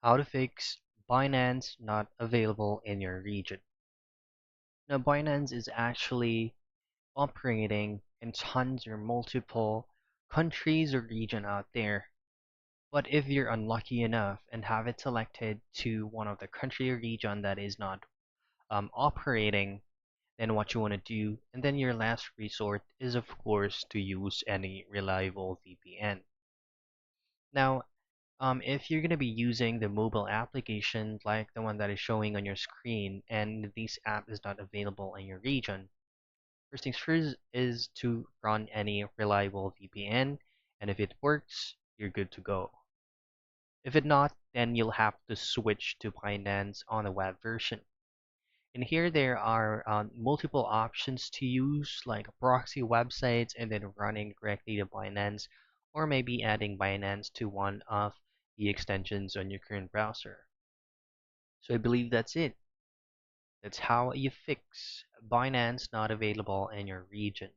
How to fix Binance not available in your region. Now, Binance is actually operating in tons or multiple countries or region out there. But if you're unlucky enough and have it selected to one of the country or region that is not operating, then what you want to do, and then your last resort is of course to use any reliable VPN. Now, if you're going to be using the mobile application like the one that is showing on your screen and this app is not available in your region, first things first is to run any reliable VPN, and if it works, you're good to go. If it not, then you'll have to switch to Binance on the web version. And here there are multiple options to use, like proxy websites and then running directly to Binance, or maybe adding Binance to one of the extensions on your current browser. So I believe that's it. That's how you fix Binance not available in your region.